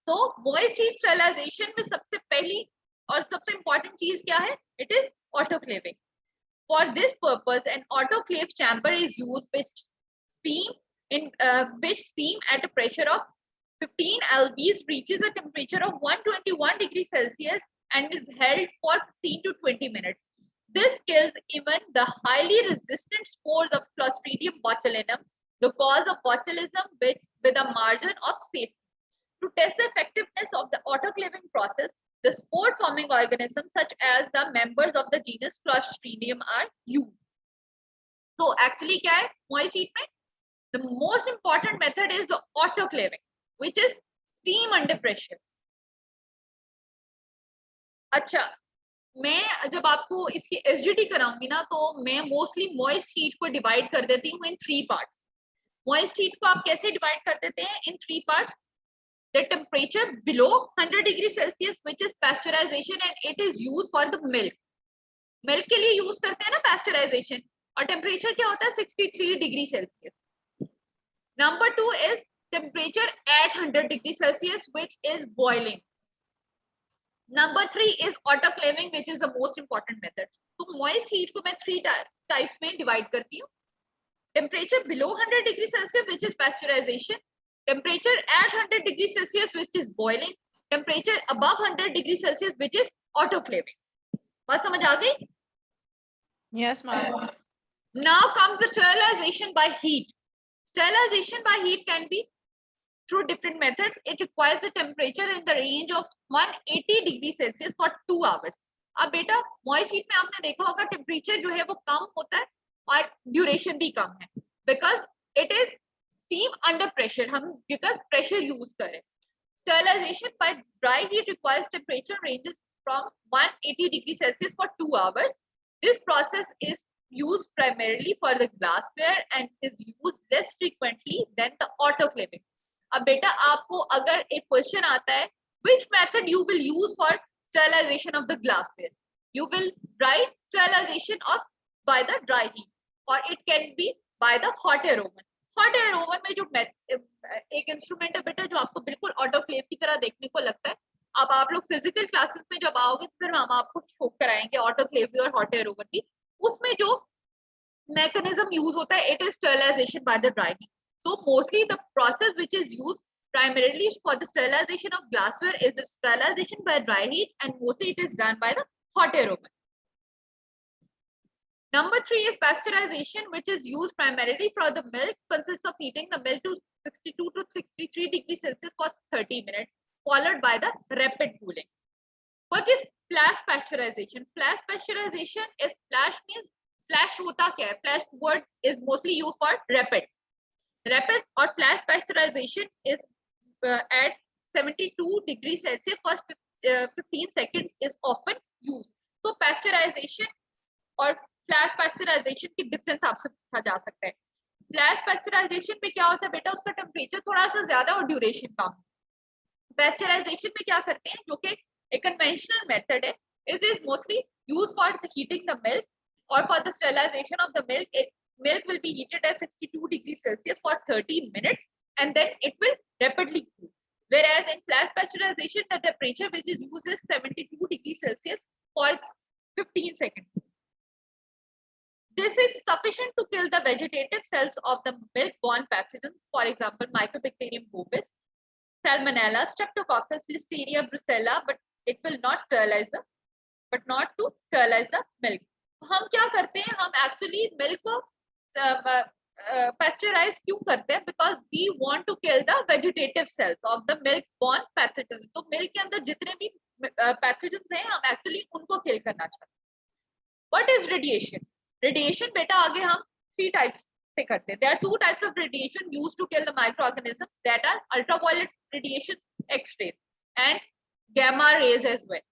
तो moist heat sterilization में सबसे पहली और सबसे इंपॉर्टेंट चीज क्या है? It is autoclaving. For this purpose, an autoclave chamber is used which steam at a pressure of 15 lbs reaches a temperature of 121 degrees Celsius and is held for 15 to 20 minutes. This kills even the highly resistant spores of Clostridium botulinum, the cause of botulism, with a margin of safety. To test the effectiveness of the autoclaving process, the spore-forming organisms such as the members of the genus Clostridium are used. So actually क्या है moist heat में? The most important method is the autoclaving, which is steam under pressure. अच्छा, मैं जब आपको इसकी SGT कराऊंगी ना तो मैं मोस्टली moist heat को डिवाइड कर देती हूँ इन 3 parts. Moist heat को आप कैसे डिवाइड कर देते हैं इन 3 parts? The temperature below 100 degrees Celsius, which is pasteurization, and it is used for the milk. Milk के लिए use करते हैं ना pasteurization, और temperature क्या होता है 63 degrees Celsius. Number 2 is temperature at 100 degrees Celsius, which is boiling. Number 3 is autoclaving, which is the most important method. तो moist heat को मैं 3 types में divide करती हूँ. Temperature below 100 degrees Celsius, which is pasteurization. Temperature at 100 degrees Celsius, which is boiling. Temperature above 100 degrees Celsius, which is autoclaving. बात समझ आ गई? Yes, ma'am. Now comes the sterilization by heat. Sterilization by heat can be through different methods. It requires the temperature in the range of 180 degrees Celsius for 2 hours. अब बेटा moist heat में आपने देखा होगा temperature जो है वो कम होता है और duration भी कम है, because it is steam under pressure. हम because pressure use करें. Sterilization by dry heat requires temperature ranges from 180 degrees Celsius for 2 hours. This process is used primarily for the glassware and is used less frequently than the autoclaving. अब बेटा आपको अगर एक question आता है, which method you will use for sterilization of the glassware? You will write sterilization of by the dry heat, or it can be by the hot air oven. Hot air oven में जो एक instrument है बेटा जो आपको बिल्कुल autoclave की तरह देखने को लगता है. अब आप लोग फिजिकल क्लासेस में जब आओगे तो फिर हम आपको शो कराएंगे ऑटोक्लेव भी और हॉट एयर ओवन भी. उसमें जो मैकेनिज्म यूज होता है it is sterilisation by the dry heat. So mostly the process which is used primarily for the sterilization of glassware is the sterilization by dry heat, and mostly it is done by the hot air oven. Number 3 is pasteurization, which is used primarily for the milk, consists of heating the milk to 62 to 63 degrees Celsius for 30 minutes, followed by the rapid cooling. What is flash pasteurization? Flash pasteurization is flash means flash hota kya hai? Flash word is mostly used for rapid. Rapid or flash pasteurization is at 72 degrees Celsius for 15 seconds is often used. So pasteurization और flash pasteurisation की difference आपसे पूछा जा सकता है. Flash pasteurisation में क्या होता है बेटा, उसका टेम्परेचर थोड़ा सा ज्यादा और ड्यूरेशन कम. पैस्चराइजेशन में क्या करते हैं, जो कि एक कन्वेंशनल मेथड है, it is mostly used for heating the milk और for the sterilization of the milk. Milk will be heated at 62 degrees Celsius for 30 minutes and then it will rapidly cool. Whereas in flash pasteurization, the temperature which is used is 72 degrees Celsius for 15 seconds. This is sufficient to kill the vegetative cells of the milk-borne pathogens, for example, Mycobacterium bovis, Salmonella, Streptococcus, Listeria, Brucella, but it will not sterilize the, but not to sterilize the milk. हम क्या करते हैं, हम actually milk को pasteurize क्यों करते हैं? Because we want to kill the vegetative cells of the milk-borne pathogens. तो milk के अंदर जितने भी pathogens हैं, हम actually उनको kill करना चाहते हैं. What is radiation? Radiation बेटा आगे हम 3 types से करते हैं. There are 2 types of radiation used to kill the microorganisms, that are ultraviolet radiation, X-rays, and gamma rays as well.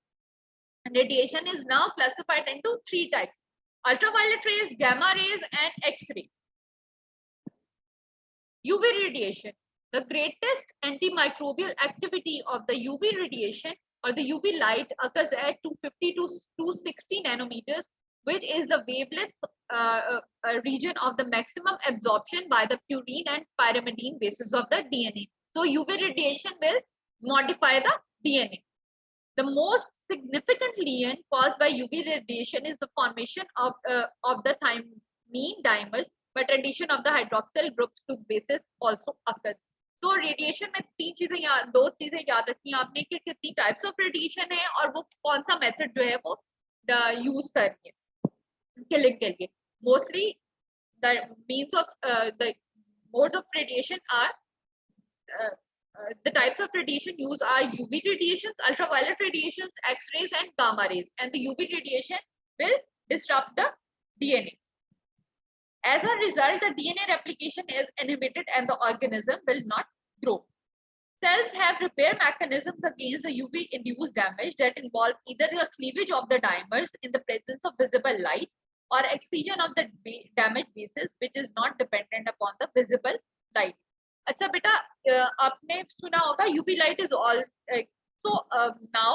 And radiation is now classified into 3 types: ultraviolet rays, gamma rays, and X-rays. UV radiation. The greatest antimicrobial activity of the UV radiation or the UV light occurs at 250 to 260 nanometers, which is the wavelength region of the maximum absorption by the purine and pyrimidine bases of the DNA. So UV radiation will modify the DNA. The most significant lesion caused by UV radiation is the formation of the thymine dimers, but addition of the hydroxyl groups to bases also occurs. तो radiation में दो चीजें याद रखनी है आपने कि कितनी टाइप्स ऑफ रेडिएशन है और वो कौन सा मेथड जो है वो यूज करनी है किलिंग के लिए. Mostly the means of the modes of radiation are the types of radiation used are UV radiations, ultraviolet radiations, X-rays and gamma rays, and the UV radiation will disrupt the DNA. As a result, the DNA replication is inhibited and the organism will not grow. Cells have repair mechanisms against the UV-induced damage that involve either the cleavage of the dimers in the presence of visible light or excision of the damaged bases, which is not dependent upon the visible light. अच्छा बेटा आपने सुना होगा UV light is all now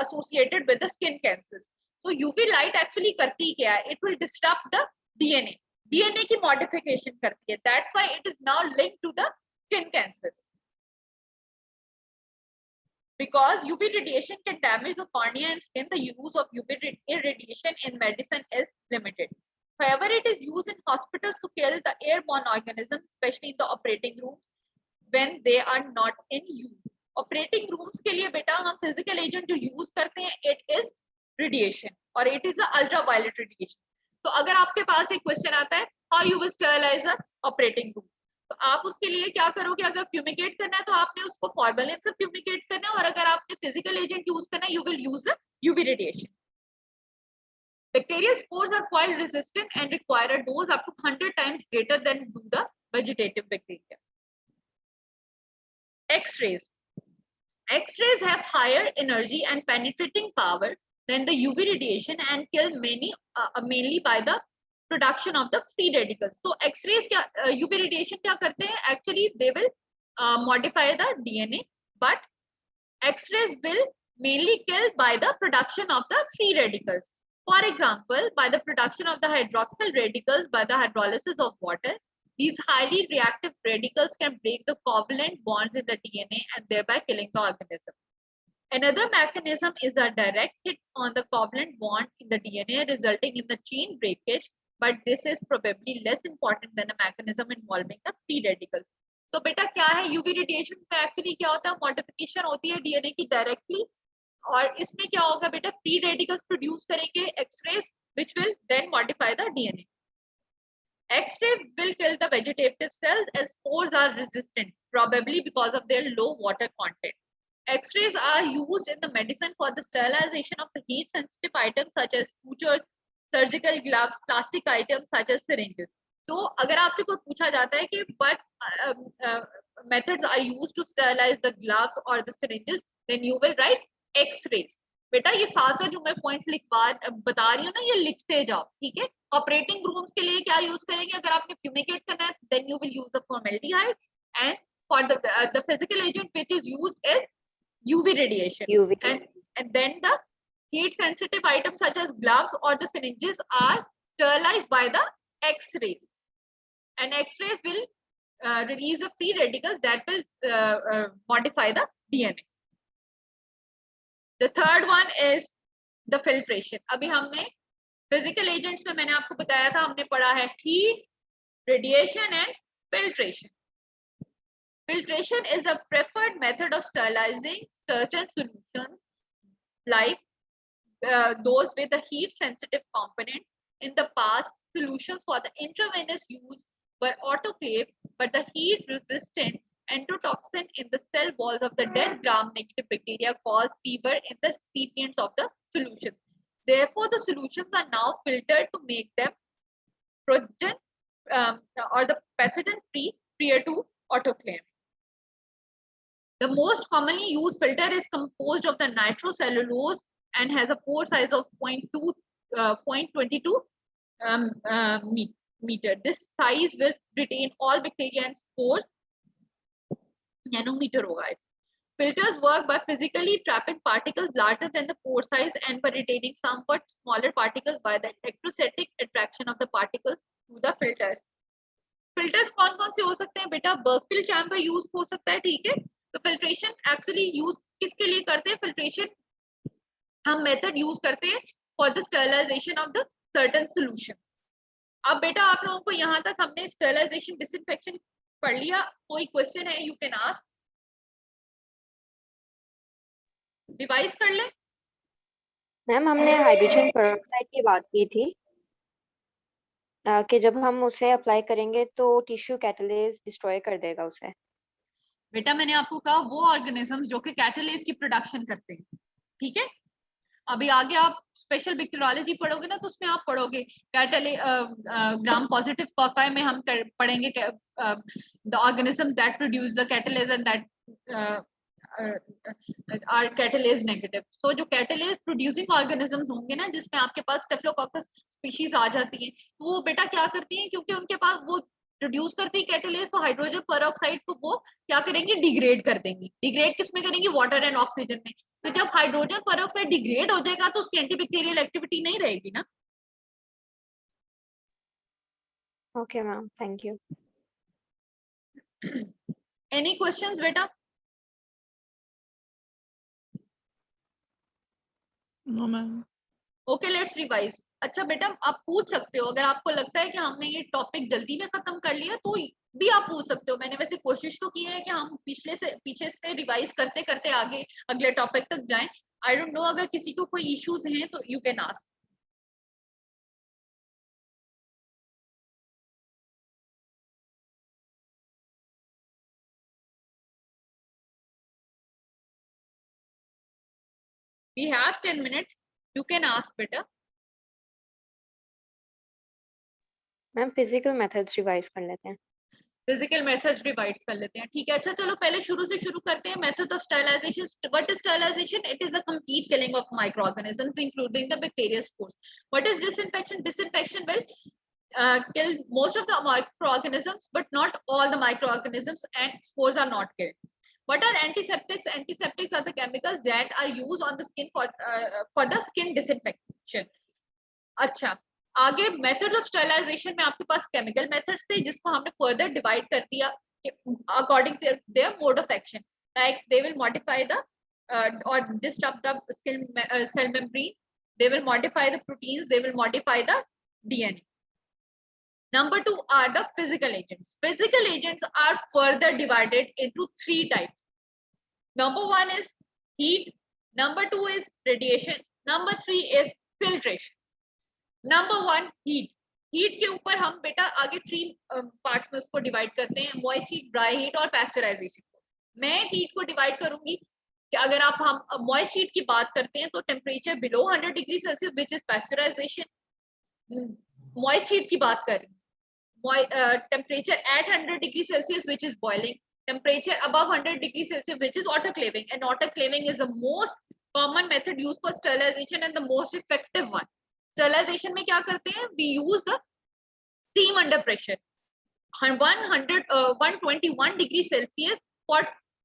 associated with the skin cancers. So UV light actually करती क्या है? It will disrupt the DNA. DNA की modification करती है. That's why it is now linked to the skin cancers. Because UV radiation can damage the cornea and skin, the use of UV radiation in medicine is limited. However, it is used in hospitals to kill the airborne organisms, especially in the operating rooms when they are not in use. Operating rooms के लिए बेटा हम physical agent जो use करते हैं, it is radiation or it is the ultraviolet radiation. तो अगर आपके पास एक क्वेश्चन आता है how you will sterilize the operating room, तो आप उसके लिए क्या करोगे? अगर फ्यूमिगेट करना है तो आपने उसको फॉर्मेलिन से फ्यूमिगेट करना है, और अगर आपने फिजिकल एजेंट यूज करना है, you will use the UV radiation. Bacteria spores are coil resistant and require a dose up to 100 times greater than do the vegetative bacteria. X-rays. X-rays have higher energy and penetrating power than the UV radiation and kill many mainly by the production of the free radicals. So X-rays क्या UV radiation क्या करते हैं? Actually they will modify the DNA, but X-rays will mainly kill by the production of the free radicals. For example, by the production of the hydroxyl radicals by the hydrolysis of water, these highly reactive radicals can break the covalent bonds in the DNA and thereby killing the organism. Another mechanism is a direct hit on the covalent bond in the DNA, resulting in the chain breakage, but this is probably less important than a mechanism involving the free radicals. So बेटा क्या है UV radiation में actually क्या होता है? Modification होती है DNA की directly, और इसमें क्या होगा बेटा? Free radicals produce करेंगे X-rays, which will then modify the DNA. X-ray will kill the vegetative cells as spores are resistant, probably because of their low water content. X-rays are used in the medicine for the sterilization of the heat-sensitive items such as sutures, surgical gloves, plastic items such as syringes. So, अगर आपसे कोई पूछा जाता है कि what methods are used to sterilize the gloves or the syringes, then you will write X-rays. बेटा ये साथ जो मैं पॉइंट्स बता रही हूँ ना, ये लिखते जाओ, ठीक है? ऑपरेटिंग रूम्स के लिए क्या यूज करेंगे? अगर आपने फ्यूमिगेट करना है, then you will use the formaldehyde, and for the physical agent which is used is UV radiation. And then the heat sensitive items such as gloves or the syringes are sterilized by the X-rays, and X-rays will release the free radicals that will modify the DNA. The third one is the filtration. अभी हमने physical agents में मैंने आपको बताया था, हमने पढ़ा है heat, radiation and filtration. Filtration is the preferred method of sterilizing certain solutions like those with the heat sensitive components. In the past, solutions for the intravenous use were autoclaved, but the heat resistant endotoxin in the cell walls of the dead gram-negative bacteria cause fever in the recipients of the solution. Therefore, the solutions are now filtered to make them pathogen or the pathogen-free prior to autoclaving. The most commonly used filter is composed of the nitrocellulose and has a pore size of 0.22 meter. This size will retain all bacteria and spores. Nanometer होगा. Filters work by physically trapping particles larger than the pore size and by retaining somewhat smaller particles by the electrostatic attraction of the particles to the filters. Filters कौन-कौन से हो सकते हैं बेटा? Bergfield chamber use हो सकता है, ठीक है? तो filtration actually use किसके लिए करते हैं? Filtration हम मेथड यूज करते हैं for the sterilisation of the certain solution. अब बेटा आप लोगों को यहाँ तक हमने स्टरलाइजेशन डिसइंफेक्शन पढ़ लिया, कोई क्वेश्चन है यू कैन आस्क, रिवाइज कर ले। मैम हमने हाइड्रोजन पेरोक्साइड की बात की थी कि जब हम उसे अप्लाई करेंगे तो टिश्यू कैटलेज डिस्ट्रॉय कर देगा उसे। बेटा मैंने आपको कहा वो ऑर्गेनिजम्स जो कि कैटलेज की प्रोडक्शन करते हैं, ठीक है। अभी आगे आप स्पेशल बैक्टीरियोलॉजी पढ़ोगे ना तो उसमें आप पढ़ोगे कैटले ग्राम पॉजिटिव कॉकाई में हम पढ़ेंगे the organism that produce the catalase and that are catalase negative. तो जो कैटलेज प्रोड्यूसिंग ऑर्गेनिजम्स होंगे ना जिसमें आपके पास स्टेफिलोकोकस स्पीशीज आ जाती हैं, तो वो बेटा क्या करती हैं, क्योंकि उनके पास वो प्रोड्यूस करती है कैटलेज, तो हाइड्रोजन पेरोक्साइड को वो क्या करेंगे, डिग्रेड कर देंगी। डिग्रेड किस में करेंगी, वाटर एंड ऑक्सीजन में। तो जब हाइड्रोजन पेरोक्साइड डिग्रेड हो जाएगा तो उसकी एंटीबैक्टीरियल एक्टिविटी नहीं रहेगी ना। Okay ma'am, thank you. Any questions बेटा? No ma'am. Okay let's revise. अच्छा बेटा आप पूछ सकते हो, अगर आपको लगता है कि हमने ये टॉपिक जल्दी में खत्म कर लिया तो भी आप पूछ सकते हो। मैंने वैसे कोशिश तो की है कि हम पीछे से रिवाइज करते करते आगे अगले टॉपिक तक जाएं। आई डोंट नो अगर किसी को कोई इश्यूज हैं तो you can ask. We have 10 minutes. You can ask बेटा। मैम फिजिकल मेथड्स रिवाइज कर लेते हैं। फिजिकल मेथड्स रिवाइज कर लेते हैं, ठीक है। अच्छा चलो पहले शुरू से शुरू करते हैं। Method of sterilisation. What is sterilisation? It is a complete killing of micro organisms including the bacteria spores. What is disinfection? Disinfection will kill most of the microorganisms but not all the microorganisms, and spores are not killed. What are antiseptics? Antiseptics are the chemicals that are used on the skin for the skin disinfection. अच्छा आगे methods of sterilization में आपके पास chemical methods थे जिसको हमने further divide कर दिया according to their mode of action. Like they will modify the or disrupt the cell membrane, they will modify the proteins, they will modify the DNA. Number 2 are the physical agents. Physical agents are further divided into 3 types. Number 1 is heat, number 2 is radiation, number 3 is filtration. Number 1 heat. Heat के ऊपर हम बेटा आगे 3 parts में उसको divide करते हैं, moist heat, dry heat और पैस्चराइजेशन को। मैं हीट को डिवाइड करूंगी कि अगर हम मॉइस्ट हीट की बात करते हैं तो temperature below 100 degree Celsius which is pasteurisation. Moist heat की बात करें temperature at 100 degree Celsius which is boiling, temperature above 100 degree Celsius which is autoclaving, and autoclaving is the most common method used for sterilization and the most effective one. Sterilization में क्या करते हैं, we use the steam under pressure 121 degree Celsius for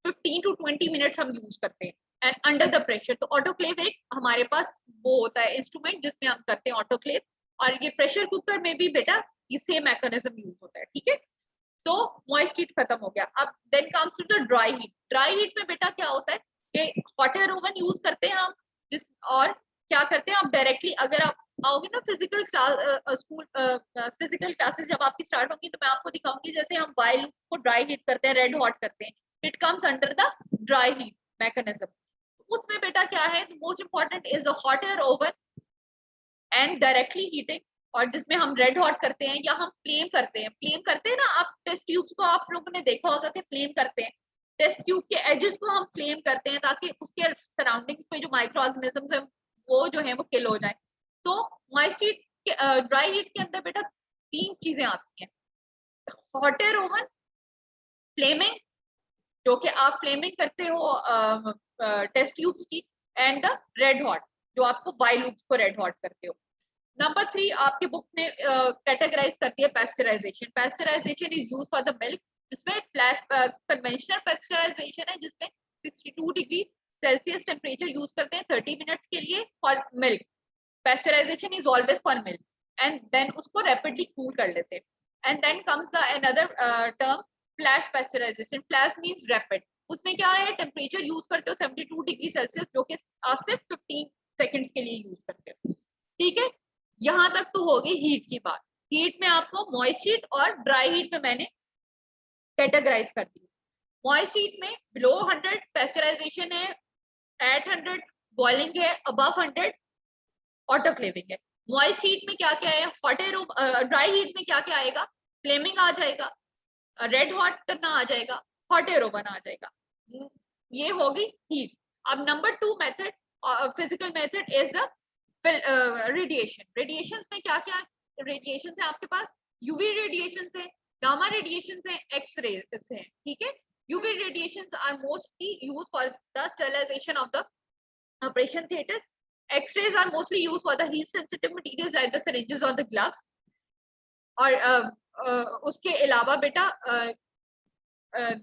15 to 20 minutes हम use करते हैं and under the pressure। तो autoclave एक हमारे पास वो होता है इंस्ट्रूमेंट जिसमें हम करते हैं ऑटोक्लेव, और ये प्रेशर कुकर में भी बेटा ये सेम मैकेनिज्म यूज होता है, ठीक है। तो मॉइस्ट हीट खत्म हो गया। अब then comes to the dry heat. Dry heat में बेटा क्या होता है कि हॉट एयर ओवन यूज करते हैं हम और क्या करते हैं आप डायरेक्टली, अगर आप आओगे ना फिजिकल स्कूल फिजिकल क्लासेस जब आपकी स्टार्ट होंगी तो मैं आपको दिखाऊंगी जैसे हम वाइल को ड्राई हीट करते हैं, रेड हॉट करते हैं, it comes under the dry heat mechanism. उसमें बेटा क्या है, most important is the hot air oven and directly heating, और जिसमें हम रेड हॉट करते हैं या हम फ्लेम करते हैं। फ्लेम करते हैं ना आप, टेस्ट ट्यूब्स को आप लोगों ने देखा होगा कि फ्लेम करते हैं, टेस्ट ट्यूब के एजेस को हम फ्लेम करते हैं ताकि उसके सराउंडिंग्स पे जो माइक्रो ऑर्गेनिजम्स है वो जो है वो किल हो जाए। तो मॉइस्ट हीट के ड्राई हीट के अंदर बेटा 3 चीजें आती हैं, हॉट एयर ओवन, फ्लेमिंग जो कि आप फ्लेमिंग करते हो टेस्ट ट्यूब्स की, एंड द रेड हॉट जो आपको वाइल लूप्स को रेड हॉट करते हो। नंबर 3 आपके बुक ने कैटेगराइज करती है pasteurisation. Pasteurisation is used for the milk, जिसमें फ्लैश कन्वेंशनल पैस्चराइजेशन है जिसमें 62 डिग्री सेल्सियस टेम्परेचर यूज करते हैं 30 मिनट्स के लिए for milk. Pasteurisation is always for milk, and then उसको रैपिडली कूल कर लेते हैं। And then comes the another term flash pasteurisation. Flash means rapid, उसमें क्या है टेम्परेचर यूज करते हो 72 डिग्री सेल्सियस जो कि आपसे 15 सेकंड्स के लिए यूज करते हो। ठीक है, यहाँ तक तो हो गई हीट की बात। हीट में आपको मॉइस्ट हीट और ड्राई हीट में मैंने कैटेगराइज कर दी। मॉइस्ट हीट में बिलो 100 पेस्चराइजेशन है, एट 100 बॉइलिंग है, अबव 100 ऑटोक्लेविंग है। मॉइस्ट हीट में क्या क्या है, हॉट एरो, ड्राई हीट में क्या क्या आएगा, फ्लेमिंग आ जाएगा, रेड हॉट करना आ जाएगा, हॉट एरोबन आ जाएगा। ये होगी हीट। अब number 2 method, physical method is the radiation. Radiation में क्या क्या रेडिएशन है आपके पास, यूवी रेडिएशन है, गामा रेडिएशन है, एक्स रेज है। ठीक है, UV radiation are mostly use for the sterilisation of the operation theatre. X-rays are mostly used for the heat-sensitive materials like the syringes or the gloves. और उसके अलावा बेटा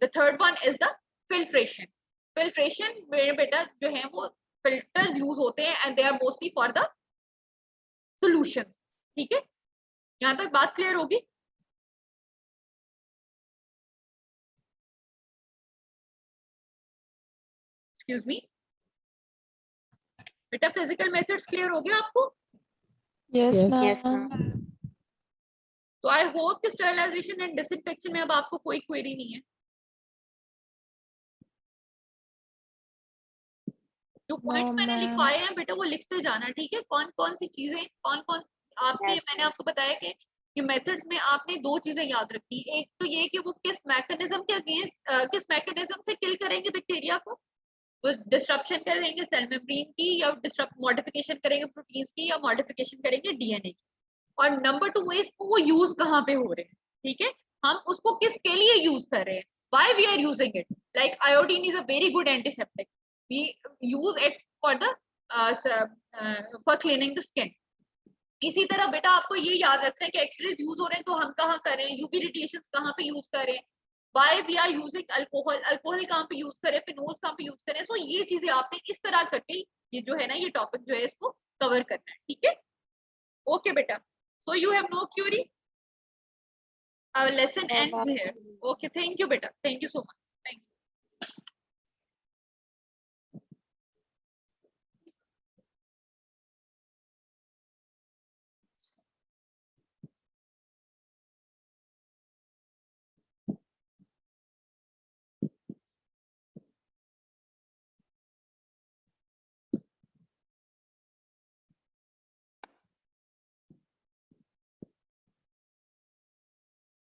the third one is the filtration. Filtration में बेटा जो है वो filters use होते हैं and they are mostly for the solutions. ठीक है, यहाँ तक बात क्लियर होगी? Excuse me. बेटा फिजिकल मेथड्स क्लियर हो गया आपको? Yes Yes, ma'am. ma'am. तो आई होप कि स्टरलाइजेशन एंड डिसइंफेक्शन में अब आपको कोई क्वेरी नहीं है। जो पॉइंट्स मैंने लिखवाए हैं बेटा वो लिखते जाना। ठीक है, कौन कौन सी चीजें, कौन कौन आपने, Yes, मैंने आपको बताया कि मेथड्स में आपने 2 चीजें याद रखी। एक तो ये कि वो किस मैकेनिज्म के अगेंस्ट, किस मैकेनिज्म से किल करेंगे बैक्टीरिया को, वो डिस्ट्रप्शन करेंगे सेल मेम्ब्रेन की, या डिस्ट्रप्ट मॉडिफिकेशन करेंगे प्रोटीन्स की, या मॉडिफिकेशन करेंगे डीएनए की। और नंबर 2 इज वो यूज कहाँ पे हो रहे हैं। ठीक है, हम उसको किसके लिए यूज कर रहे हैं, why we are using it. Like iodine is a very good antiseptic, we use it for the for cleaning the skin. इसी तरह बेटा आपको ये याद रखना है कि एक्सरेज यूज हो रहे हैं तो हम कहाँ कर रहे हैं, यूवी रेडिएशंस कहाँ पे यूज कर रहे हैं, why we are using alcohol, alcohol कहाँ पे यूज करें, फिनोल्स कहाँ पे यूज करें। सो ये चीजें आपने इस तरह करके ये जो है ना ये टॉपिक जो है इसको कवर करना है। ठीक है, ओके बेटा, so you have no query, our lesson ends here. Okay, thank you beta, thank you so much.